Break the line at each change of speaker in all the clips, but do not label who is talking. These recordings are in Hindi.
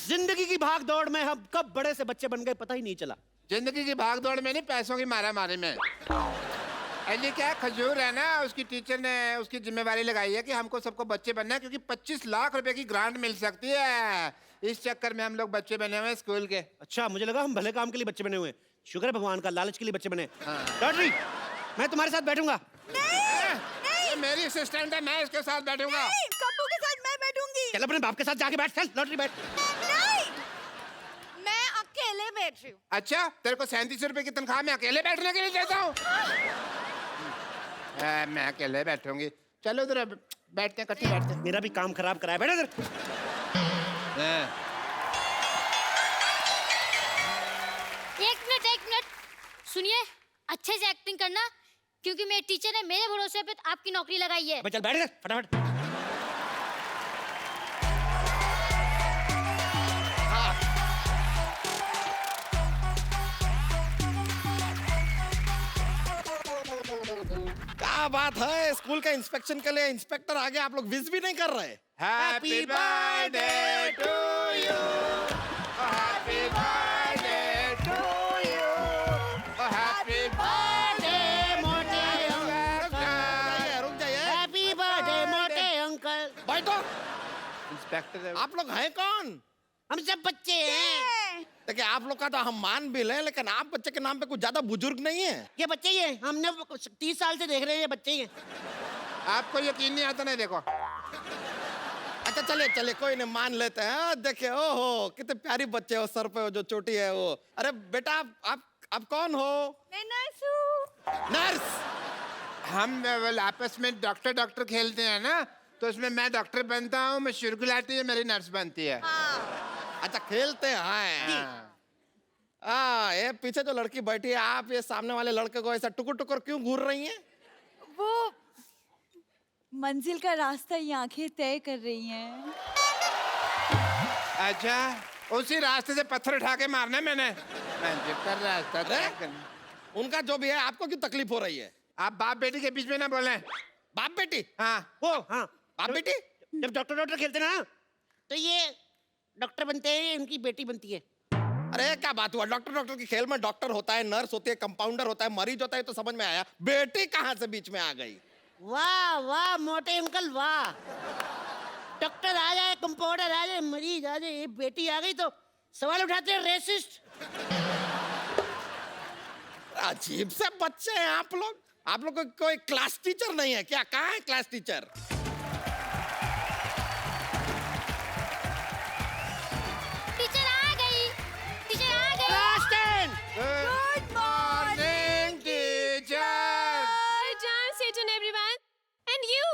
जिंदगी की भाग दौड़ में हम कब बड़े से बच्चे बन गए पता ही नहीं चला।
जिंदगी की भाग दौड़ में नहीं, पैसों की मारा मारी में। अली क्या खजूर है ना, उसकी टीचर ने उसकी जिम्मेवारी लगाई है कि हमको सबको बच्चे बनना है, क्योंकि 25 लाख रुपए की ग्रांट मिल सकती है। इस चक्कर में हम लोग बच्चे बने हुए हैं स्कूल के।
अच्छा, मुझे लगा हम भले काम के लिए बच्चे बने हुए हैं। शुक्र है भगवान का, लालच के लिए बच्चे बने।
हाँ।
लॉटरी, मैं तुम्हारे साथ बैठूंगा।
ये मेरी असिस्टेंट है, मैं इसके साथ बैठूंगा।
कप्पू के साथ मैं बैठूंगी।
चल अपने बाप के साथ जाके बैठ, चल लॉटरी बैठ।
नहीं, मैं अकेले बैठ रही हूँ।
अच्छा, तेरे को 37 रुपए की तनख्वाह मैं अकेले बैठने के लिए देता हूँ? मैं अकेले बैठूंगी। चलो उधर बैठते हैं, इकट्ठे बैठते हैं।
मेरा भी काम खराब कराया, बैठ इधर।
एक मिनट सुनिए, अच्छे से एक्टिंग करना, क्योंकि मेरे टीचर ने मेरे भरोसे पे आपकी नौकरी लगाई है।
चल बैठ इधर फटाफट।
क्या बात है, स्कूल का इंस्पेक्शन के लिए इंस्पेक्टर आ गया, आप लोग विश भी नहीं कर रहे?
Happy birthday to you, happy birthday to you, happy birthday मोटे अंकल।
रुक जाइए।
हैप्पी बर्थडे मोटे अंकल।
बैठो।
इंस्पेक्टर
आप लोग हैं कौन?
हम सब बच्चे हैं।
देखिए, आप लोग का तो हम मान भी लें, लेकिन आप बच्चे के नाम पे कुछ ज्यादा बुजुर्ग नहीं है।
ये बच्चे ही हैं, हमने 30 साल से देख रहे हैं, ये बच्चे ही हैं।
आपको यकीन नहीं आता? नहीं देखो।
अच्छा चलिए चलिए, कोई नहीं, मान लेते हैं। देखिए, ओहो कितने प्यारी बच्चे हो, सर पे जो चोटी है वो। अरे बेटा, आप कौन हो?
मैं नर्स हूँ।
नर्स?
हम आपस में डॉक्टर डॉक्टर खेलते हैं ना, तो उसमें मैं डॉक्टर बनता हूँ, मैं शुरू गुलाटी है, मेरी नर्स बनती है।
अच्छा, खेलते हैं। ये पीछे जो लड़की बैठी है, आप ये सामने वाले लड़के को ऐसा टुकुर टुकुर क्यों घूर रही हैं?
वो मंजिल का रास्ता ये आंखें तय कर रही हैं।
अच्छा, उसी रास्ते से पत्थर उठा के मारना मैंने। मंजिल का रास्ता तय
अरे,
करना।
उनका जो भी है, आपको क्यों तकलीफ हो रही है?
आप बाप बेटी के बीच में ना बोलें।
बाप बेटी?
हाँ,
वो हाँ,
बाप बेटी?
जब डॉक्टर खेलते ना, तो ये डॉक्टर बनते हैं, इनकी बेटी बनती है।
अरे क्या बात हुआ, डॉक्टर के खेल में डॉक्टर होता है, नर्स होती है, कंपाउंडर होता है, मरीज होता है, तो समझ में आया। बेटी कहाँ से बीच में आ गई?
वाह वाह मोटे अंकल वाह। डॉक्टर आ जाए, कंपाउंडर आ जाए, मरीज आ जाए, ये बेटी आ गई तो सवाल उठाते हैं रेसिस्ट।
अजीब से बच्चे हैं आप लोग। आप लोग को कोई क्लास टीचर नहीं है क्या? कहाँ है क्लास टीचर?
टीचर आ गई, टीचर आ गई।
Good morning
teacher.
Just sit on everyone. And you,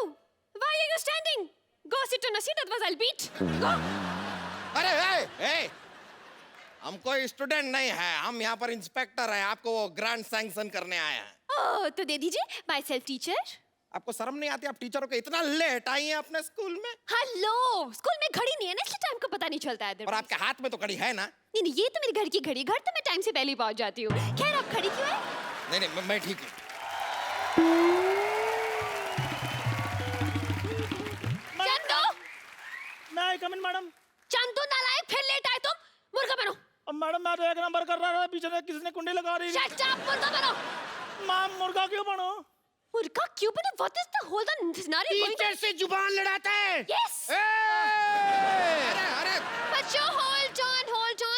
why are you standing? Go sit on a seat, otherwise I'll beat. Go.
अरे ए, हम कोई स्टूडेंट नहीं है, हम यहाँ पर इंस्पेक्टर हैं, आपको वो ग्रांट सैंक्शन करने आए हैं।
Oh, तो दे दीजिए, माई सेल्फ टीचर।
आपको शर्म नहीं आती? आप टीचरों को इतना लेट आई हैं अपने स्कूल में?
हेलो, स्कूल में घड़ी नहीं है ना, इसलिए टाइम का पता नहीं चलता है।
और आपके हाथ में तो घड़ी है ना?
नहीं नहीं, ये तो मेरे घर की घड़ी, घर तो मैं टाइम से पहले ही पहुंच जाती हूँ। खैर, आप खड़ी क्यों है?
नहीं नहीं, मैं ठीक हूँ।
चंदू,
मैं कम इन मैडम।
चंदू नालायक, फिर लेट आए तुम। मुर्गा बनो।
अब मैडम, मैं तो एक नंबर कर रहा था, पीछे से किसी ने कुंडी लगा रही।
शट अप, मुर्गा बनो।
मैम, मुर्गा क्यों बनो?
मुर्गा क्यों बनो? What is the whole scenario going
teacher से जुबान लड़ाता है।
Yes.
अरे
बच्चों, hold on.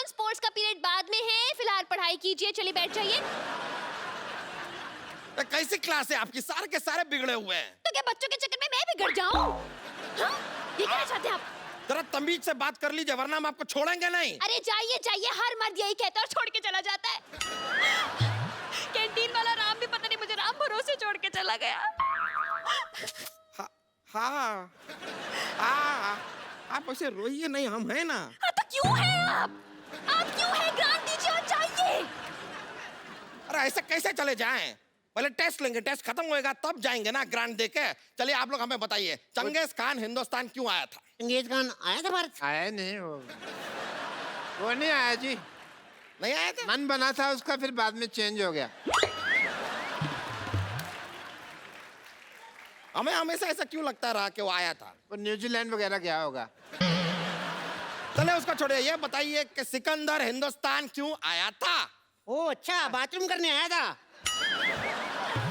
स्पोर्ट्स का पीरियड बाद में है, फिलहाल पढ़ाई कीजिए, चलिए बैठ जाइए।
कैसी क्लास है आपकी? सारे के सारे बिगड़े हुए हैं।
तो क्या बच्चों के चक्कर में मैं बिगड़ जाऊं? हाँ? ये कहना चाहते हैं आप?
जरा तमीज से बात कर लीजिए, वरना हम आपको छोड़ेंगे नहीं।
अरे जाइए, हर मर्द यही कहता है और छोड़ के चला जाता है। कैंटीन वाला राम भी पता नहीं मुझे राम भरोसे छोड़ के चला गया।
हाँ, आप ऐसे रोइए नहीं, हम हैं ना।
हाँ, तो क्यों है आप क्यों है? ग्रांट दीजिए और जाइए।
अरे ऐसे कैसे चले जाएं? पहले टेस्ट लेंगे, टेस्ट खत्म होएगा तब जाएंगे ना ग्रांट देके। चलिए आप लोग हमें बताइए, चंगेज खान हिंदुस्तान क्यों आया था?
चंगेज खान आया था भारत?
आया नहीं वो नहीं आया जी।
नहीं आया था?
मन बना था उसका, फिर बाद में चेंज हो गया।
हमें हमेशा ऐसा क्यों लगता रहा कि वो आया था?
वो न्यूजीलैंड वगैरह गया होगा।
चले उसको छोड़िए, ये बताइए कि सिकंदर हिंदुस्तान क्यों आया था?
ओ अच्छा, बाथरूम करने आया था।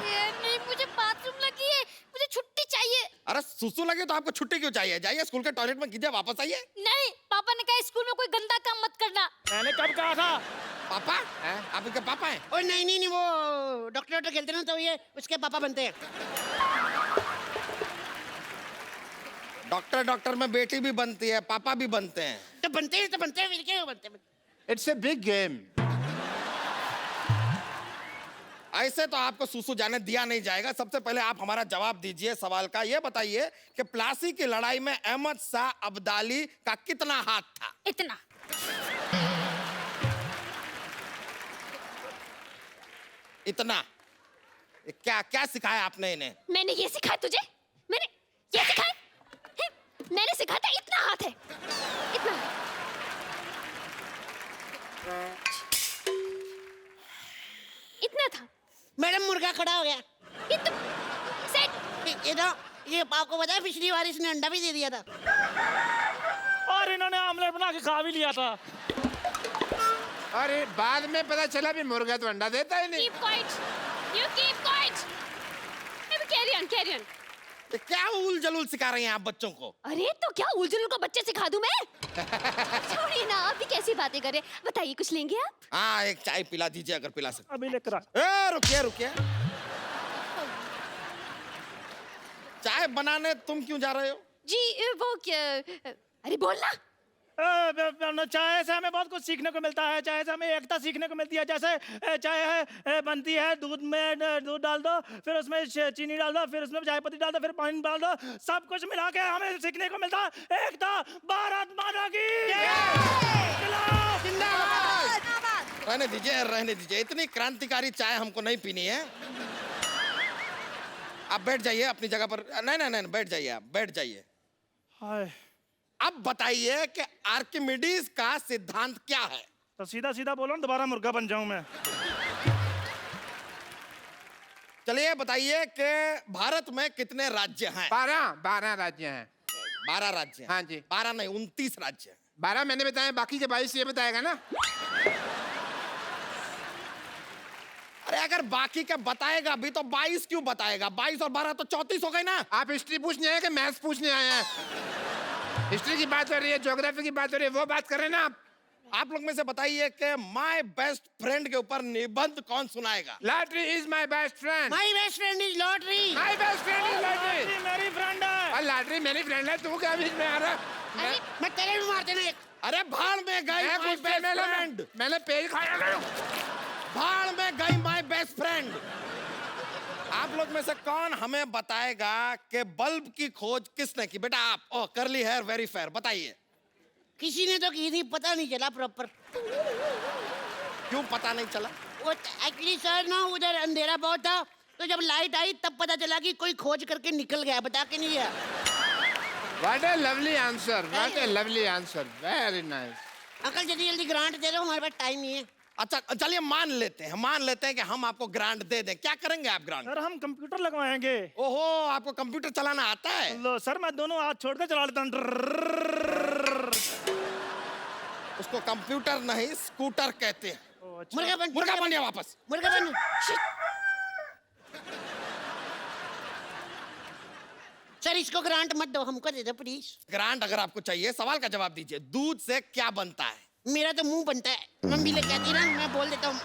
ये नहीं, मुझे बाथरूम लगी है, मुझे छुट्टी चाहिए।
अरे सुसु लगे तो आपको छुट्टी क्यों चाहिए? जाइए स्कूल के टॉयलेट में कीजिए, वापस आइए।
नहीं, पापा ने कहा स्कूल में कोई गंदा काम मत करना।
मैंने कब कहा था?
पापा? आप इनके पापा हैं?
ओ नहीं नहीं नहीं, वो डॉक्टर खेलते ना, तो ये उसके पापा बनते हैं।
डॉक्टर में बेटी भी बनती है, पापा भी बनते हैं।
तो बनते हैं, फिर क्या बनते हैं?
It's a big game.
ऐसे तो आपको सुसु जाने दिया नहीं जाएगा। सबसे पहले आप हमारा जवाब दीजिए सवाल का। ये बताइए कि प्लासी की लड़ाई में अहमद शाह अब्दाली का कितना हाथ था?
इतना।
इतना? क्या क्या सिखाया आपने इन्हें?
मैंने ये सिखाया तुझे? मैंने ये सिखाया? हैं? मैंने सिखाया था इतना हाथ है, इतना। इतना था।
मैडम मुर्गा खड़ा हो गया।
ये तो सेट।
ये ना, ये आपको पता है पिछली बार इसने अंडा भी दे दिया था।
और इन्होंने आमलेट बना के खा भी लिया था।
और बाद में पता चला भी मुर्गा तो अंडा देता ही नहीं।
Keep quiet. You keep quiet. Maybe carry on, carry on.
ये क्या उल जलूल सिखा रही हैं आप बच्चों को?
अरे तो क्या उलझुल को बच्चे सिखा दूं मैं? छोड़िए ना, आप भी कैसी बातें कर रहे हैं। बताइए, कुछ लेंगे आप?
हाँ, एक चाय पिला दीजिए अगर पिला सकते।
अभी लेकर आ।
रुकिए रुकिए, चाय बनाने तुम क्यों जा रहे हो?
जी वो क्या? अरे बोलना।
चाय से हमें बहुत कुछ सीखने को मिलता है। चाय से हमें एकता सीखने को मिलती है। जैसे चाय है बनती है, दूध में दूध डाल दो, फिर उसमें चीनी डाल दो, फिर उसमें चाय पत्ती डाल दो, फिर पानी डाल दो, सब कुछ मिला के हमें सीखने को मिलता है। एकता, भारत माता की
रहने दीजिए, इतनी क्रांतिकारी चाय हमको नहीं पीनी है। आप बैठ जाइए अपनी जगह पर। नहीं, बैठ जाइए, आप बैठ जाइए।
हाय,
अब बताइए कि आर्किमिडीज का सिद्धांत क्या है?
तो सीधा सीधा बोलो ना, दोबारा मुर्गा बन जाऊं मैं।
चलिए बताइए कि भारत में कितने राज्य हैं?
12 राज्य हैं।
12 राज्य हैं।
हाँ जी।
12 नहीं, 29 राज्य हैं।
12 मैंने बताया, बाकी के 22 ये बताएगा ना।
अरे अगर बाकी के बताएगा भी तो 22 क्यों बताएगा? 22 और 12 तो 34 हो गए ना।
आप हिस्ट्री पूछने आए हैं कि मैथ्स पूछने आए हैं? हिस्ट्री की बात हो रही है, ज्योग्राफी की बात हो रही है, वो बात कर रहे हैं ना
आप लोग में से बताइए कि माय बेस्ट फ्रेंड के ऊपर निबंध कौन सुनाएगा?
Lottery is my best friend.
My best friend is lottery.
My best friend is lottery.
Lottery मेरी फ्रेंड है।
और लॉटरी मेरी फ्रेंड है, तू क्या बीच में आ रहा?
अरे मैं तेरे भी मार देना एक।
अरे भाड़ में गई
मैं
माय
कुछ
बेस्ट
मैंने
फ्रेंड।
मैंने पेज खाया था।
भाड़ में गई माय बेस्ट फ्रेंड। आप लोग में से कौन हमें बताएगा कि बल्ब की खोज किसने की? बेटा आप। ओह, करली हेयर, वेरी फेयर। बताइए।
किसी ने तो की थी, पता नहीं चला प्रॉपर।
क्यों पता नहीं चला?
वो एक्चुअली सर ना, उधर अंधेरा बहुत था, तो जब लाइट आई तब पता चला कि कोई खोज करके निकल गया, बता के नहीं गया।
What a lovely answer. What a lovely answer. Very nice.
Uncle जल्दी जल्दी ग्रांट दे दो, हमारे पास टाइम नहीं है।
अच्छा चलिए मान लेते हैं कि हम आपको ग्रांट दे दें। क्या करेंगे आप ग्रांट?
सर हम कंप्यूटर लगवाएंगे।
ओहो, आपको कंप्यूटर चलाना आता है?
लो सर, मैं दोनों हाथ छोड़ के चला लेता हूँ।
उसको कंप्यूटर नहीं, स्कूटर कहते हैं।
ओ, अच्छा।
मुर्गा बनिए वापस।
मुर्गा बन। सर इसको ग्रांट मत दो, हमको दे दो प्लीज।
ग्रांट अगर आपको चाहिए, सवाल का जवाब दीजिए। दूध से क्या बनता है?
मेरा तो मुंह बनता है, मम्मी ले कहती ना, मैं बोल देता हूँ।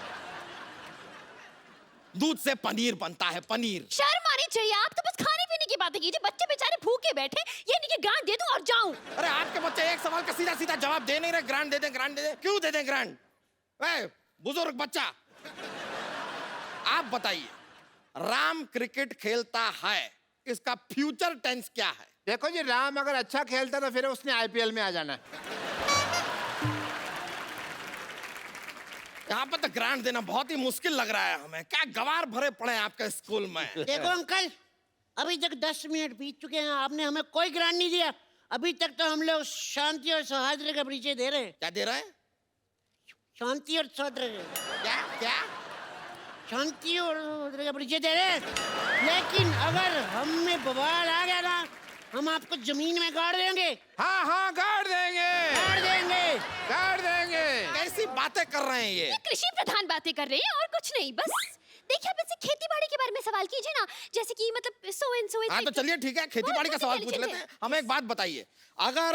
दूध से पनीर बनता है, पनीर।
शर्म आनी चाहिए, आप तो बस खाने पीने की बातें कीजिए। बच्चे बेचारे भूखे बैठे, ये नहीं कि ग्रांट दे दूं और जाऊं।
अरे आपके बच्चे एक सवाल का सीधा सीधा जवाब दे नहीं रहे। ग्रांट दे दें, ग्रांट दे दें। क्यों दे दें ग्रांट? बुजुर्ग बच्चा, आप बताइए, राम क्रिकेट खेलता है, इसका फ्यूचर टेंस क्या है?
देखो जी, राम अगर अच्छा खेलता तो फिर उसने आईपीएल में आ जाना है।
यहाँ पर तो ग्रांट देना बहुत ही मुश्किल लग रहा है हमें। क्या गवार भरे पड़े हैं आपके स्कूल में।
देखो अंकल, अभी तक 10 मिनट बीत चुके हैं, आपने हमें कोई ग्रांट नहीं दिया। अभी तक तो हम लोग शांति और सौहार्द का परिचय दे रहे हैं।
क्या दे रहे हैं?
शांति और सौहार्द।
क्या क्या?
शांति और सौहार्द का परिचय दे रहे हैं। लेकिन अगर हम में बवाल आ गया ना, हम आपको जमीन में गाड़ देंगे,
हाँ हाँ गाड़ देंगे,
गाड़ देंगे।
गाड़ देंगे।
कैसी बातें कर रहे हैं ये?
कृषि प्रधान बातें कर रहे हैं और कुछ नहीं। बस देखिए, आप इससे खेती बाड़ी के बारे में सवाल कीजिए ना, जैसे कि मतलब सो एंड सो।
हाँ तो चलिए ठीक है, खेती बाड़ी का सवाल पूछ लेते हैं। हमें एक बात बताइए, अगर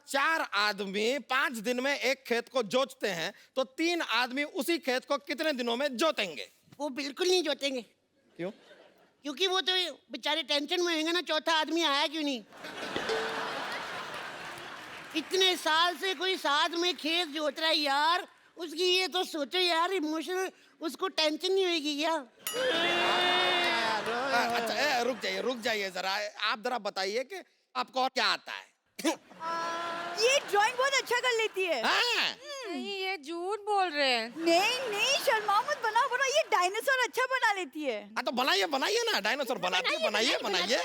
4 आदमी 5 दिन में एक खेत को जोतते हैं तो 3 आदमी उसी खेत को कितने दिनों में जोतेंगे?
वो बिल्कुल नहीं जोतेंगे।
क्यों?
क्योंकि वो तो बेचारे टेंशन में होंगे ना, चौथा आदमी आया क्यों नहीं। इतने साल से कोई साथ में खेत जोत रहा है यार, उसकी ये तो सोचो यार, इमोशनल उसको टेंशन नहीं होगी क्या?
अच्छा रुक जाइए जरा, आप जरा बताइए कि आपको और क्या आता है?
ये ड्राइंग बहुत अच्छा कर लेती है।
हाँ?
नहीं, ये झूठ बोल रहे हैं। नहीं शर्माओ मत, बनाओ बनाओ, ये डायनासोर अच्छा बना लेती है।
हाँ तो बनाइए ना, डायनासोर बनाती है, बनाइए।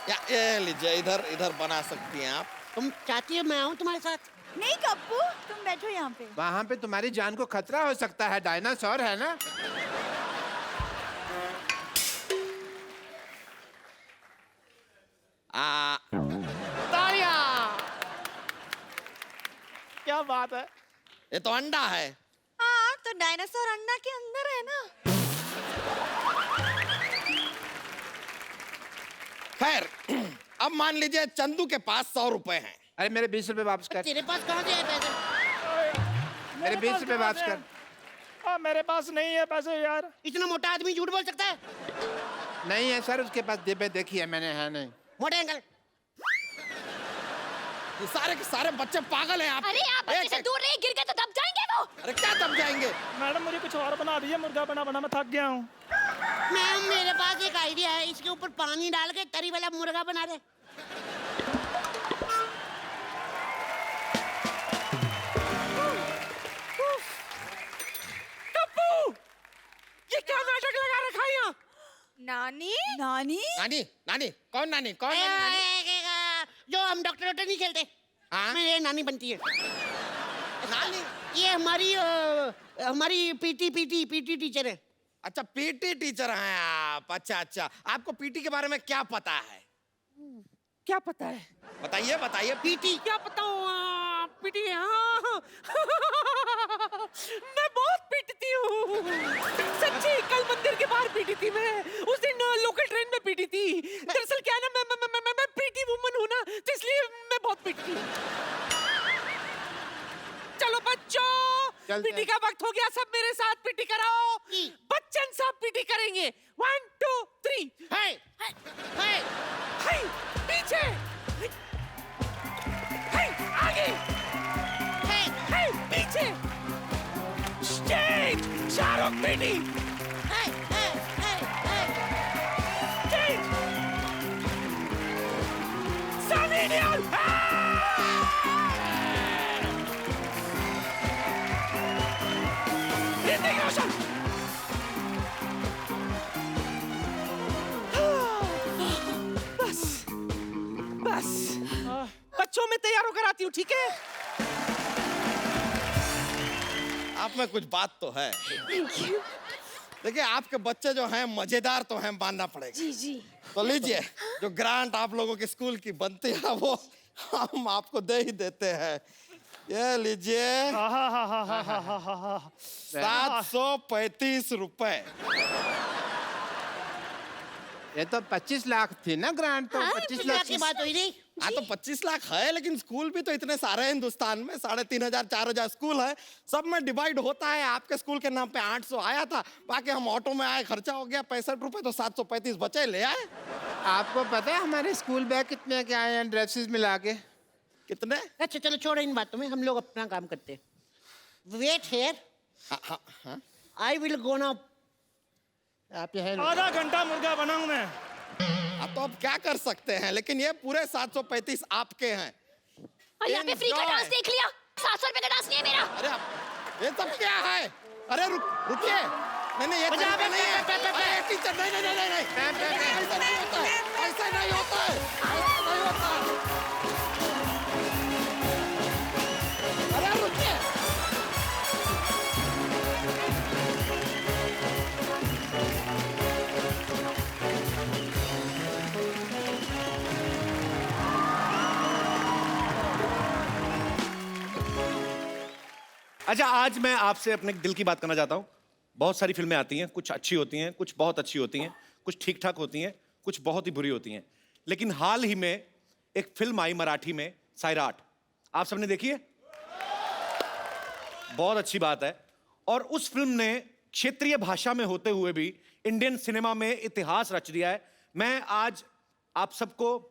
या ये लीजिए, इधर बना सकती हैं आप।
तुम चाहती हो मैं आऊँ तुम्हारे साथ?
नहीं कप्पू, तुम बैठो यहाँ पे।
वहाँ पे तुम्हारी जान को खतरा हो सकता है, डायनासोर है ना।
तालियां! क्या बात है।
ये तो अंडा है।
हाँ, तो डायनासोर अंडा के अंदर है ना।
खैर, अब मान लीजिए चंदू के पास 100 रुपए हैं।
अरे मेरे 20 रुपए वापस कर,
तेरे पास कहाँ से आए पैसे?
मेरे 20 रुपए वापस कर।
मेरे पास नहीं है पैसे यार।
इतना मोटा आदमी झूठ बोल सकता है?
नहीं है सर, उसके पास जेबे देखी है मैंने, है नहीं।
मोटे अंकल,
ये सारे के सारे बच्चे पागल हैं आप।
अरे आप बच्चे से दूर रहिए, गिर गए तो दब जाएंगे वो।
अरे क्या दब जाएंगे?
मैडम मुझे कुछ और बना दीजिए, मुर्गा बना मैं थक गया हूँ।
मैम मेरे पास एक आइडिया है, इसके ऊपर पानी डाल के तरी वाला मुर्गा बना दे।
ये क्या नाटक लगा रखा है यहाँ?
नानी
नानी कौन नानी?
जो हम डॉक्टर नहीं खेलते,
हाँ?
मेरी नानी बनती है।
नानी?
ये हमारी पीटी टीचर है।
अच्छा पीटी टीचर हैं आप। अच्छा आपको पीटी के बारे में क्या पता है?
क्या पता है?
बताइए।
पीटी
क्या बताऊँ? पीटी, हाँ। मैं बहुत पीटती हूँ, सच्ची। कल मंदिर के बाहर पीटी थी मैं, उस दिन लोकल ट्रेन में पीटी थी। दरअसल क्या है ना, मैं पीटी वुमन हूँ ना, तो इसलिए मैं बहुत पीटती हूँ। चलो बच्चों, पीटी का वक्त हो गया, सब मेरे साथ पीटी कराओ। बच्चन साहब पीटी करेंगे। 1 2 3।
है
हाय, पीछे, हाय, आगे, हाय, पीछे, stage, Shahrukh PT, stage, Sunny Deol, Hrithik Roshan. बस बच्चों में तैयार होकर आती हूँ, ठीक है?
आप में कुछ बात तो है। देखिए आपके बच्चे जो हैं मजेदार तो हैं, मानना पड़ेगा।
जी।
तो लीजिए, जो ग्रांट आप लोगों के स्कूल की बनती है वो हम आपको दे ही देते हैं। ये लीजिए, 735 रुपए।
ये तो 25 लाख थी ना ग्रांट, तो 25 लाख
की बात हुई नहीं।
हाँ तो 25 लाख है, लेकिन स्कूल भी तो इतने सारे हैं हिंदुस्तान में, 3500 4000 स्कूल है, सब में डिवाइड होता है। आपके स्कूल के नाम पे 800 आया था, बाकी हम ऑटो में आए, खर्चा हो गया 65 रुपए, तो 735 बचे, ले आए।
आपको पता है हमारे स्कूल बैग कितने के आए हैं ड्रेसेस मिला के?
कितने?
अच्छा चलो छोड़ो इन बातों में, हम लोग अपना काम करते हैं। Wait here, I will go now.
आप ये
आधा घंटा मुर्गा बनाऊं मैं।
अब तो अब क्या कर सकते हैं, लेकिन ये पूरे 735 आपके हैं।
और यहाँ पे फ्री का डांस देख लिया। 700 रुपए का डांस नहीं है मेरा।
अरे आप, ये सब क्या है? अरे रुकिए, नहीं ये तरीका नहीं है। अरे टीचर, नहीं ऐसा नहीं होता है, ऐसा नहीं होता है, ऐसा नहीं होता है। अरे रुकिए,
अच्छा, आज मैं आपसे अपने दिल की बात करना चाहता हूँ। बहुत सारी फिल्में आती हैं, कुछ अच्छी होती हैं, कुछ बहुत अच्छी होती हैं, कुछ ठीक ठाक होती हैं, कुछ बहुत ही बुरी होती हैं। लेकिन हाल ही में एक फिल्म आई मराठी में, सैराट। आप सबने देखी है? बहुत अच्छी बात है। और उस फिल्म ने क्षेत्रीय भाषा में होते हुए भी इंडियन सिनेमा में इतिहास रच दिया है। मैं आज आप सबको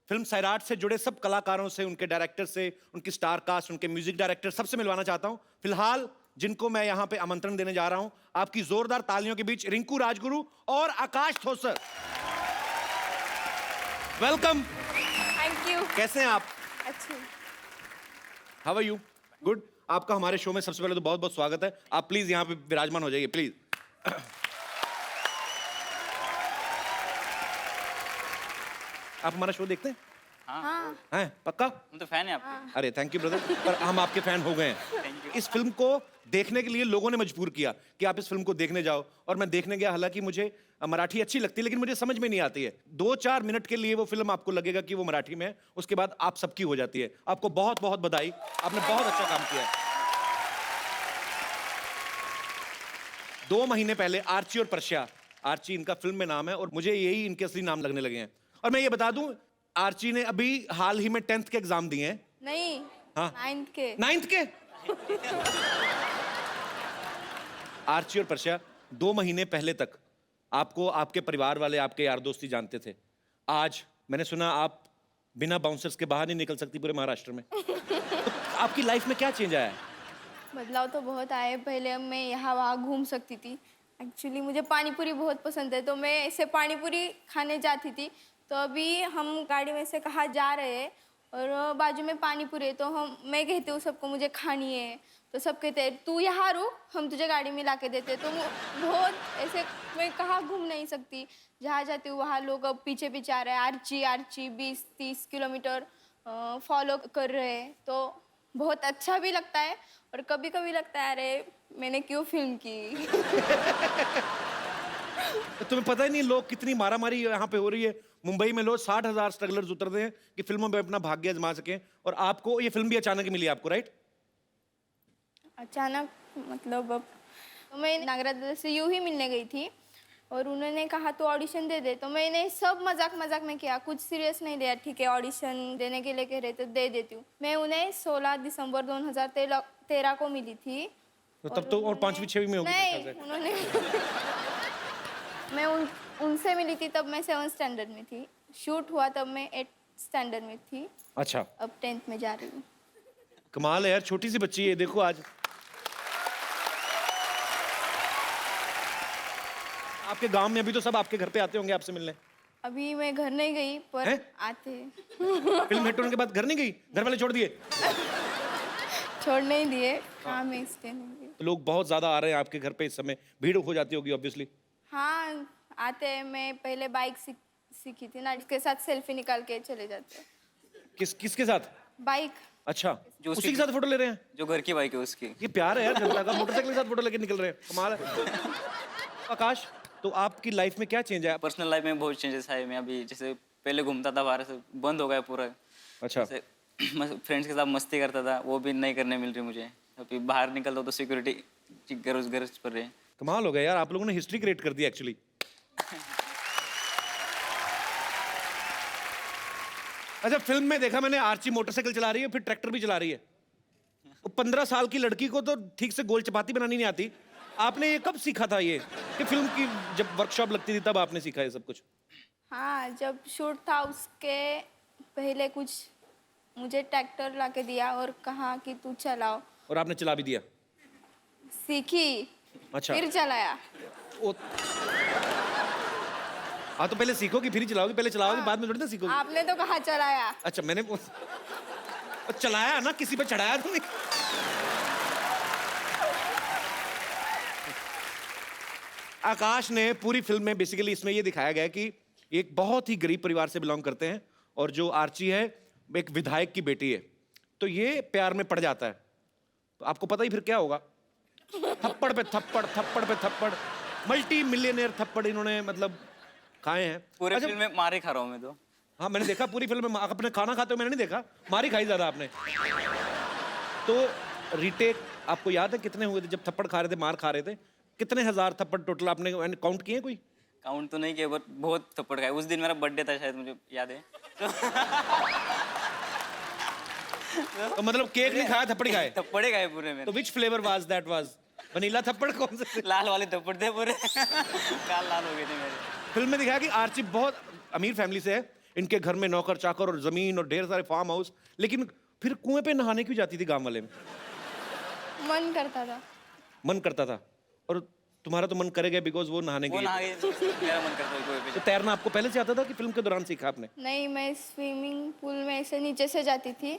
फिल्म सैराट से जुड़े सब कलाकारों से, उनके डायरेक्टर से, उनकी स्टार कास्ट, उनके म्यूजिक डायरेक्टर, सबसे मिलवाना चाहता हूं। फिलहाल जिनको मैं यहां पे आमंत्रण देने जा रहा हूं, आपकी जोरदार तालियों के बीच रिंकू राजगुरु और Akash Thosar. Welcome.
Thank you.
कैसे हैं आप?
अच्छी।
How are you? गुड। आपका हमारे शो में सबसे पहले तो बहुत बहुत स्वागत है। आप प्लीज यहां पे विराजमान हो जाइए, प्लीज। आप हमारा शो देखते हैं?
हाँ।
हैं? पक्का?
हम तो फैन है आपके।
अरे थैंक यू ब्रदर, पर हम आपके फैन हो गए हैं। इस फिल्म को देखने के लिए लोगों ने मजबूर किया कि आप इस फिल्म को देखने जाओ, और मैं देखने गया। हालांकि मुझे मराठी अच्छी लगती है, लेकिन मुझे समझ में नहीं आती है। 2-4 मिनट के लिए वो फिल्म आपको लगेगा कि वो मराठी में है, उसके बाद आप सबकी हो जाती है। आपको बहुत बहुत बधाई, आपने बहुत अच्छा काम किया है। 2 महीने पहले आर्ची और पर्शिया, आर्ची इनका फिल्म में नाम है और मुझे यही इनके असली नाम लगने लगे हैं। और मैं ये बता दूं, आर्ची ने अभी हाल ही में 10th के एग्जाम दिए हैं।
नहीं।
हाँ।
9th के।
9th के? आर्ची और पर्शिया 2 महीने पहले तक आपको आपके परिवार वाले, आपके यार दोस्ती जानते थे। आज मैंने सुना आप बिना बाउंसर्स के बाहर नहीं निकल सकती पूरे महाराष्ट्र में। तो आपकी लाइफ में क्या चेंज आया है?
बदलाव तो बहुत आए। पहले मैं यहाँ वहाँ घूम सकती थी। एक्चुअली मुझे पानीपुरी बहुत पसंद है, तो मैं ऐसे पानीपुरी खाने जाती थी। तो अभी हम गाड़ी में से कहाँ जा रहे हैं और बाजू में पानीपुरी है, तो मैं कहती हूँ सबको मुझे खानी है, तो सब कहते हैं तू यहाँ रुक, हम तुझे गाड़ी में ला के देते। तो बहुत ऐसे, मैं कहाँ घूम नहीं सकती। जहाँ जाती हूँ वहाँ लोग अब पीछे पीछे आ रहे हैं। आर्ची आर्ची 20-30 किलोमीटर फॉलो कर रहे हैं, तो बहुत अच्छा भी लगता है। और कभी कभी लगता है अरे मैंने क्यों फिल्म की।
तुम्हें पता ही नहीं लोग कितनी मारामारी यहाँ पे हो रही है। मुंबई में लोग 60,000 स्ट्रगलर्स उतरते हैं कि फिल्मों में अपना भाग्य आजमा सकें, और आपको ये फिल्म भी अचानक ही मिली आपको, राइट?
अचानक मतलब अब तो मैं नागराज दादा से यूं ही मिलने गई थी और उन्होंने कहा तो ऑडिशन दे दे। तो मैंने सब मजाक मजाक में किया, कुछ सीरियस नहीं लिया। ठीक है ऑडिशन देने के लिए कह रहे तो दे देती हूँ। मैं उन्हें 16 दिसंबर 2013 को मिली थी।
तो तब तो और 5वीं 6वीं में होगी मेरे ख्याल
नहीं,
से।
उन्होंने मैं उनसे मिली थी तब मैं 7th स्टैंडर्ड में थी। शूट हुआ तब मैं 8th स्टैंडर्ड में थी।
अच्छा,
अब 10th में जा रही हूँ।
कमाल है यार, छोटी सी बच्ची है। देखो आज आपके गांव में अभी तो सब आपके घर पे आते होंगे आपसे मिलने।
अभी मैं घर नहीं गई पर
हैं?
आते हैं।
फिल्म हिट होने के बाद घर नहीं गई? घर वाले छोड़ दिए?
छोड़ नहीं दिए, काम में इसलिए नहीं गई।
तो लोग बहुत ज्यादा आ रहे हैं आपके घर पे इस समय, भीड़ हो जाती होगी ऑब्वियसली।
हाँ आते हैं। मैं पहले बाइक सीखी थी ना, इसके साथ सेल्फी निकाल के चले जाते हैं।
किसके साथ?
बाइक।
अच्छा,
जो
उसी के साथ फोटो ले रहे हैं?
जो घर की बाइक है उसकी।
ये प्यार है यार जनता का, मोटरसाइकिल के साथ फोटो लेके निकल रहे हैं, कमाल है। आकाश, तो आपकी लाइफ में क्या चेंज आया?
पर्सनल लाइफ में बहुत चेंजेस आए। मैं अभी जैसे पहले घूमता था बाहर से, बंद हो गया पूरा।
अच्छा,
फ्रेंड्स के साथ मस्ती करता था, वो भी नहीं करने मिल रही मुझे। अभी बाहर निकलता हूं तो सिक्योरिटी की गरज पड़ रही है।
कमाल हो गया यार, आप लोगों ने हिस्ट्री क्रिएट कर दी एक्चुअली। अच्छा, फिल्म में देखा मैंने आर्ची मोटरसाइकिल चला रही है, फिर ट्रैक्टर भी चला रही है। 15 साल की लड़की को तो ठीक से गोल चपाती बनानी नहीं आती। आपने ये कब सीखा था ये, कि फिल्म की जब वर्कशॉप लगती थी तब आपने सीखा ये सब कुछ?
हाँ, जब शूट था उसके पहले कुछ मुझे ट्रैक्टर ला के दिया और कहा कि तू चलाओ।
और आपने चला भी दिया?
सीखी।
अच्छा।
फिर चलाया।
हाँ, तो पहले सीखोगी फिर ही चलाओगी, पहले चलाओगी बाद में थोड़ी ना सीखोगी।
आपने तो कहा चलाया।
अच्छा, मैंने चलाया ना, किसी पे चढ़ाया तो नहीं। आकाश ने पूरी फिल्म में बेसिकली इसमें ये दिखाया गया कि एक बहुत ही गरीब परिवार से बिलोंग करते हैं, और जो आर्ची है एक विधायक की बेटी है, तो ये प्यार में पड़ जाता है। तो आपको पता ही फिर क्या होगा। थप्पड़ पे थप्पड़, थप्पड़ पे थप्पड़, मल्टी मिलियनेयर थप्पड़ इन्होंने मतलब खाए हैं।
पूरे
अच्छा,
फिल्म में मारे खा रहा हूँ मैं तो।
हाँ, मैंने देखा पूरी फिल्म में। अपने खाना खाते हो मैंने नहीं देखा, मारी खाई ज्यादा आपने। तो रीटेक आपको याद है कितने हुए थे जब थप्पड़ खा रहे थे, मार खा रहे थे? कितने हजार थप्पड़ टोटल आपने काउंट किए कोई?
काउंट तो नहीं किया, बट बहुत थप्पड़ खाए। उस दिन मेरा बर्थडे था शायद, मुझे याद है।
तो मतलब केक नहीं खाया, थप्पड़ ही खाए?
थप्पड़े खाए पूरे में।
तो which flavour was that? Was vanilla थप्पड़? कौन से?
लाल वाले थप्पड़ थे पूरे। काल लाल हो गए थे मेरे।
फिल्म में दिखाया कि आर्ची बहुत अमीर फैमिली से है, इनके घर में नौकर चाकर और जमीन और ढेर सारे फार्म हाउस, लेकिन फिर कुएं पे नहाने क्यों जाती थी गांव वाले में?
मन करता था।
मन करता था। और तुम्हारा तो मन करेगा बिकॉज वो नहाने
वो
गई
नहा
है।
गए, मेरा मन करता है कोई पे
तो तैरना आपको पहले से आता था कि फिल्म के दौरान सीखा आपने?
नहीं, मैं स्विमिंग पूल में ऐसे नीचे से जाती थी।